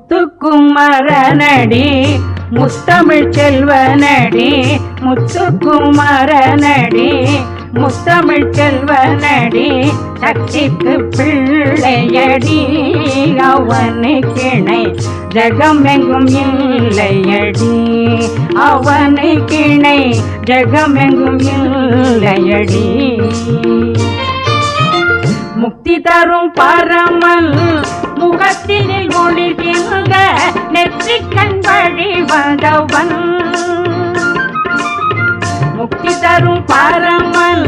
முத்துக்குமரனடி முத்தமிழ் செல்வனடி முத்துக்குமரனடி முத்தமிழ் செல்வனடி சக்திக்கு பிள்ளையடி அவனுக்கிணை ஜகமெங்கும் இல்லையடி அவனுக்கிணை ஜகமெங்கும் இல்லையடி முக்தி தரும் பரமல் முகத்தினில் ஒளிர்கின்ற நெற்றிக்கண் வழி வந்தவன் முக்தி தரும் பரமல்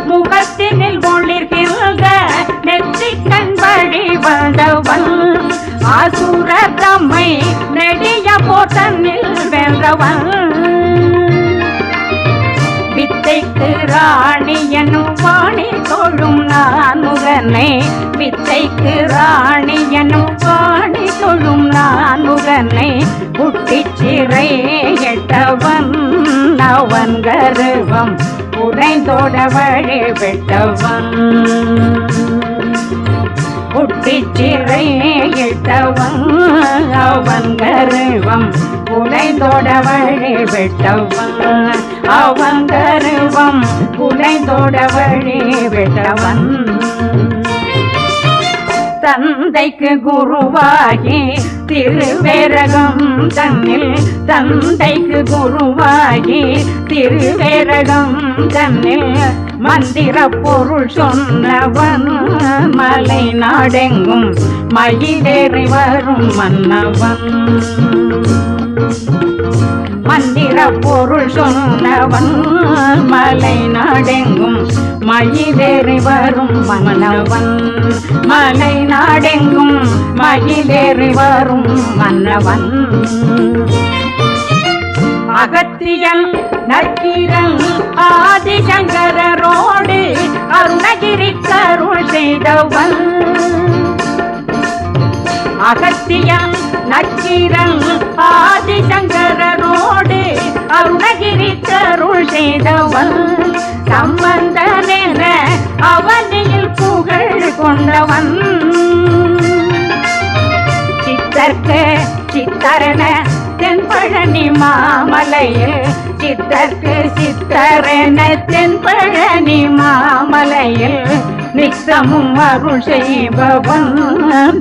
முகத்தினில் ஒளிர்கின்ற நெற்றிக்கண் வழி வந்தவன் ஆசுர தம்மை நெடிய போட்டனில் வென்றவன் வித்தைக்கு ராணி எனும் வாணி தொழும் நானுகனை வித்தைக்கு ராணி எனும் வாணி தொழும் நானுகனை புட்டிச்சிறை எட்டவன் அவன் கருவம் உறைந்தோட வழி விட்டவன் புட்டிச்சிறை எட்டவன் அவன் கருவம் உறைந்தோட வழி விட்டவன் அவன் கருவம் உறைந்தோட வழி விட்டவன் தந்தைக்கு குருவாகி திருவேரகம் தன்னில் தந்தைக்கு குருவாகி திருவேரகம் தன்னில் மந்திர பொருள் சொன்னவன் மலை நாடெங்கும் மயிலேறி வரும் மன்னவன் மந்திர பொருள் சொன்னவன் மலை நாடெங்கும் மயிலேறி வரும் மன்னவன் மலை நாடெங்கும் மயிலேறி வரும் மன்னவன் அகத்தியன் நக்கீரன் ஆதிசங்கரோடு அருணகிரி கருள் செய்தவன் அகத்தியன் நக்கீரன் ஆதிசங்கரோடு அருணகிரி கருள் செய்தவன் சம்பந்தனென அவனில் புகழ் கொண்டவன் சித்தர்க்கு சித்தரன தென்பழனி மாமலையில் சித்தர்க்கு சித்தரன தென்பழனி மாமலையில் நித்தமும் அருள் செய்பவன்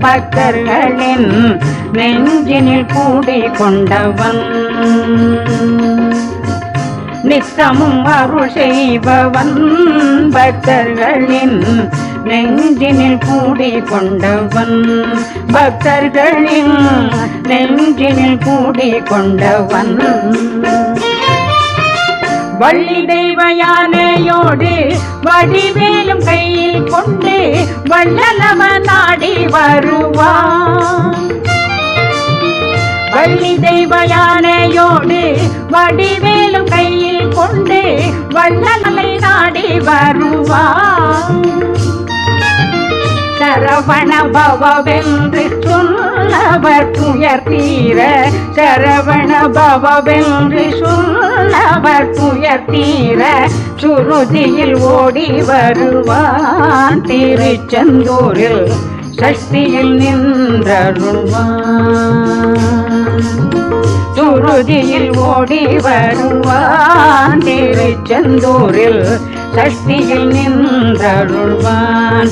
பக்தர்களின் நெஞ்சினில் கூடி கொண்டவன் நித்தமும் அருள் செய்பவன் பக்தர்களின் நெஞ்சினில் கூடி கொண்டவன் பக்தர்களின் நெஞ்சினில் கூடி கொண்டவன் வள்ளி தெய்வ யானையோடு வடிவேலும் கையில் கொண்டு வள்ளலவ நாடி வருவான் வள்ளி தெய்வ யானையோடு வடிவேலும் கையில் கொண்டு வள்ளலை நாடி வருவான் சரவண பவவென்று சொல்லவர் துயர் தீர சரவண பவவென்று சொல்லவர் துயர் தீர சுருதியில் ஓடி வருவான் திருச்செந்தூரில் சஷ்டியில் நின்றருள்வான் சுருதியில் ஓடி வருவான் திருச்செந்தூரில் சஷ்டியில் நின்றருள்வான்